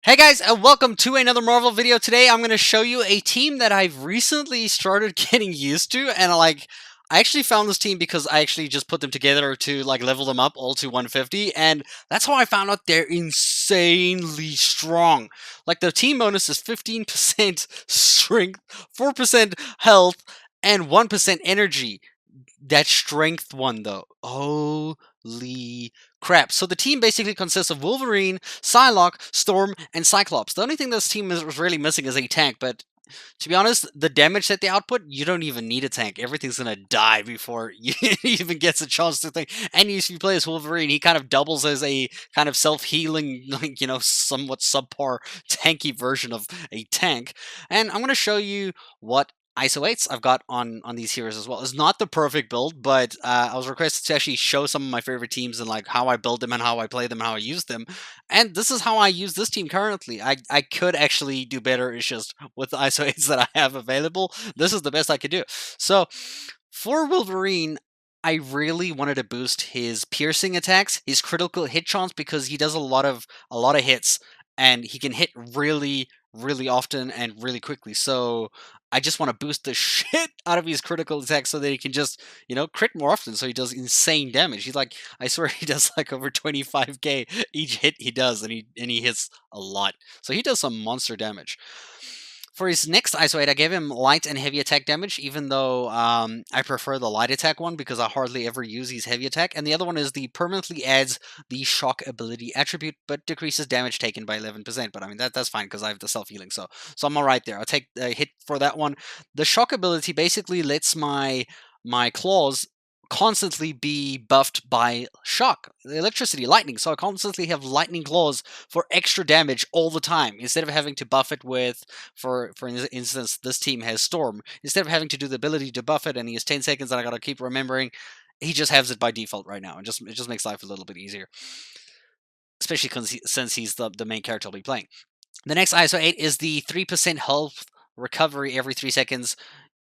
Hey guys, and welcome to another Marvel video. Today I'm going to show you a team that I've recently started getting used to, and I actually found this team because I actually just put them together to level them up all to 150, and that's how I found out they're insanely strong. Like the team bonus is 15% strength, 4% health, and 1% energy. That strength one though. Holy crap. So the team basically consists of Wolverine, Psylocke, Storm, and Cyclops. The only thing this team is really missing is a tank, but to be honest, the damage that they output, you don't even need a tank. Everything's gonna die before you even gets a chance to think. And if you play as Wolverine, he kind of doubles as a kind of self-healing, somewhat subpar tanky version of a tank. And I'm gonna show you what ISO 8s I've got on these heroes as well. It's not the perfect build, but I was requested to actually show some of my favorite teams and like how I build them and how I play them and how I use them. And this is how I use this team currently. I could actually do better. It's just with the ISO 8s that I have available, this is the best I could do. So for Wolverine, I really wanted to boost his piercing attacks, his critical hit chance, because he does a lot of hits, and he can hit really often and really quickly. So I just want to boost the shit out of his critical attacks so that he can just crit more often. So he does insane damage. He's like, I swear he does like over 25k each hit he does, and he hits a lot. So he does some monster damage. For his next ISO 8, I gave him light and heavy attack damage, even though I prefer the light attack one because I hardly ever use his heavy attack. And the other one is the permanently adds the shock ability attribute, but decreases damage taken by 11%. But I mean, that's fine because I have the self-healing, so I'm alright there. I'll take the hit for that one. The shock ability basically lets my claws constantly be buffed by shock, electricity, lightning. So I constantly have lightning claws for extra damage all the time instead of having to buff it with, for instance, this team has Storm. Instead of having to do the ability to buff it and he has 10 seconds and I gotta keep remembering, he just has it by default right now. And it just makes life a little bit easier, especially since he's the main character I'll be playing. The next ISO 8 is the 3% health recovery every 3 seconds.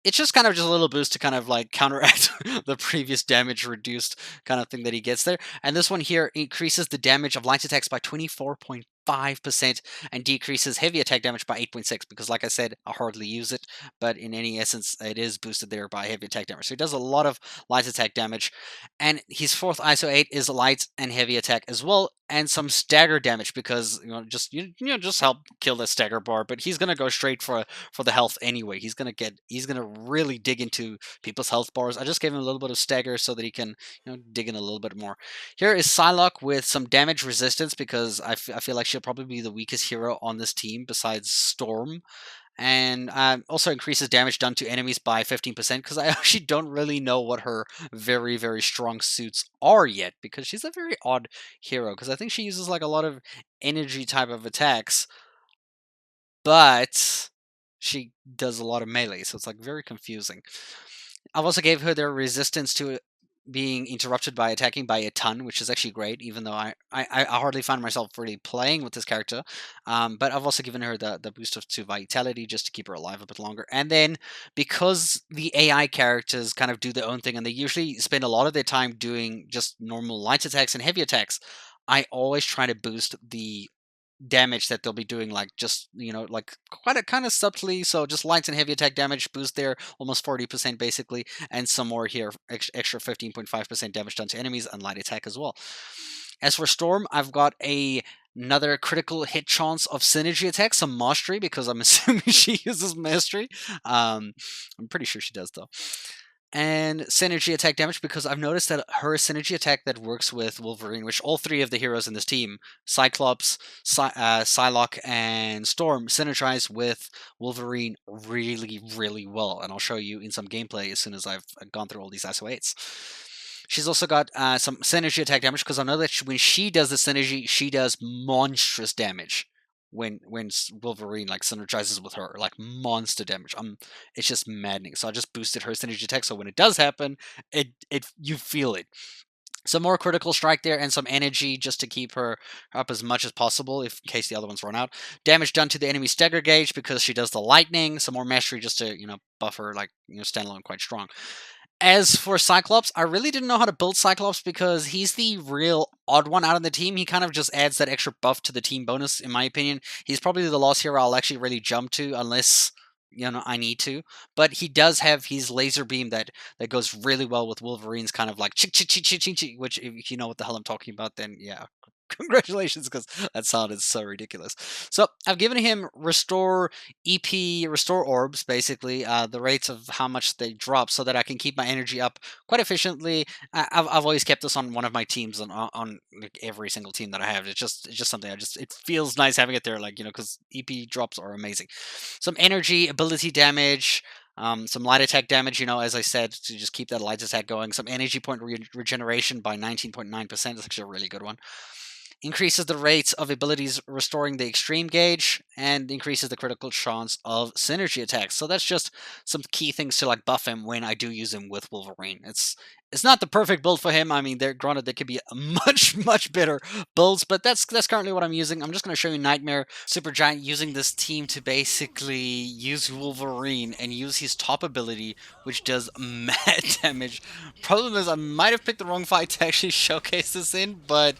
It's just kind of just a little boost to kind of like counteract the previous damage reduced kind of thing that he gets there. And this one here increases the damage of light attacks by 24.5% and decreases heavy attack damage by 8.6 because, like I said, I hardly use it, but in any essence, it is boosted there by heavy attack damage. So he does a lot of light attack damage. And his fourth ISO 8 is light and heavy attack as well, and some stagger damage because just help kill the stagger bar. But he's gonna go straight for the health anyway. He's gonna really dig into people's health bars. I just gave him a little bit of stagger so that he can dig in a little bit more. Here is Psylocke with some damage resistance because I feel like she'll probably be the weakest hero on this team besides Storm. And also increases damage done to enemies by 15% because I actually don't really know what her very strong suits are yet because she's a very odd hero because I think she uses like a lot of energy type of attacks, but she does a lot of melee, so it's like very confusing. I've also gave her their resistance to being interrupted by attacking by a ton, which is actually great, even though I hardly find myself really playing with this character. But I've also given her the boost to vitality just to keep her alive a bit longer. And then because the AI characters kind of do their own thing and they usually spend a lot of their time doing just normal light attacks and heavy attacks, I always try to boost the damage that they'll be doing, like just like quite a kind of subtly. So just light and heavy attack damage boost there, almost 40% basically, and some more here, extra 15.5% damage done to enemies and light attack as well. As for Storm, I've got another critical hit chance of synergy attack, some mastery, because I'm assuming she uses mastery. I'm pretty sure she does though. And synergy attack damage because I've noticed that her synergy attack that works with Wolverine, which all three of the heroes in this team, Cyclops, Psylocke, and Storm, synergize with Wolverine really well. And I'll show you in some gameplay as soon as I've gone through all these ISO 8s. She's also got some synergy attack damage because I know that when she does the synergy, she does monstrous damage. When Wolverine like synergizes with her, like monster damage. It's just maddening. So I just boosted her synergy attack, so when it does happen, it you feel it. Some more critical strike there and some energy just to keep her up as much as possible in case the other ones run out. Damage done to the enemy stagger gauge because she does the lightning. Some more mastery just to buff her, like stand alone quite strong. As for Cyclops, I really didn't know how to build Cyclops because he's the real odd one out of the team. He kind of just adds that extra buff to the team bonus, in my opinion. He's probably the last hero I'll actually really jump to unless I need to. But he does have his laser beam that goes really well with Wolverine's kind of like chick chick chick chick chick, chick, which if you know what the hell I'm talking about, then yeah. Congratulations, because that sounded so ridiculous. So I've given him restore EP, restore orbs, basically the rates of how much they drop, so that I can keep my energy up quite efficiently. I've always kept this on one of my teams on like every single team that I have. It's just something it feels nice having it there, like because EP drops are amazing. Some energy, ability damage. Some light attack damage, as I said, to just keep that light attack going. Some energy point regeneration by 19.9%. That's actually a really good one. Increases the rates of abilities restoring the extreme gauge, and increases the critical chance of synergy attacks. So that's just some key things to like buff him when I do use him with Wolverine. It's not the perfect build for him. I mean, granted there could be much better builds, but that's currently what I'm using. I'm just going to show you Nightmare Supergiant using this team to basically use Wolverine and use his top ability, which does mad damage. Problem is, I might have picked the wrong fight to actually showcase this in, but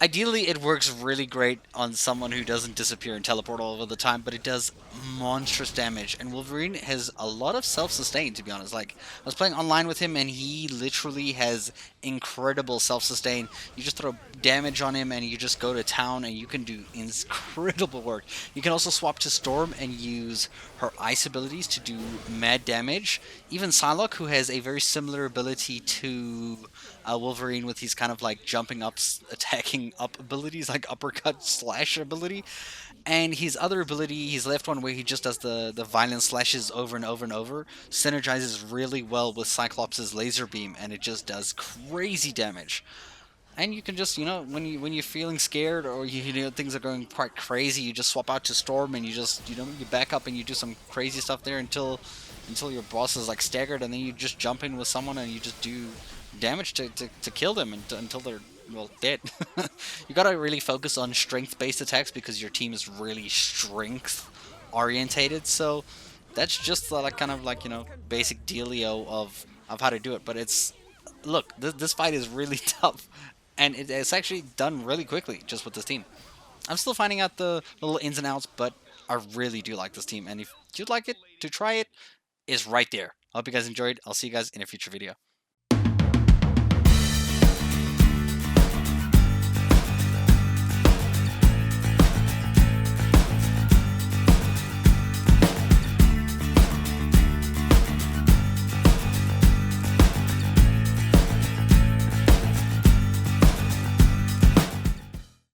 ideally, it works really great on someone who doesn't disappear and teleport all over the time, but it does monstrous damage. And Wolverine has a lot of self-sustain, to be honest. Like, I was playing online with him, and he literally has incredible self-sustain. You just throw damage on him, and you just go to town, and you can do incredible work. You can also swap to Storm and use her ice abilities to do mad damage. Even Psylocke, who has a very similar ability to Wolverine with his kind of like jumping up, attacking up abilities, like uppercut slash ability, and his other ability, his left one, where he just does the violent slashes over and over and over, synergizes really well with Cyclops' laser beam, and it just does crazy damage. And you can just, when you're feeling scared, or things are going quite crazy, you just swap out to Storm, and you just you back up and you do some crazy stuff there until your boss is like staggered, and then you just jump in with someone and you just do damage to kill them until they're dead. You gotta really focus on strength based attacks because your team is really strength orientated. So that's just like kind of like basic dealio of how to do it. But look, this fight is really tough, and it's actually done really quickly just with this team. I'm still finding out the little ins and outs, but I really do like this team, and if you'd like it to try it, is right there. I hope you guys enjoyed. I'll see you guys in a future video.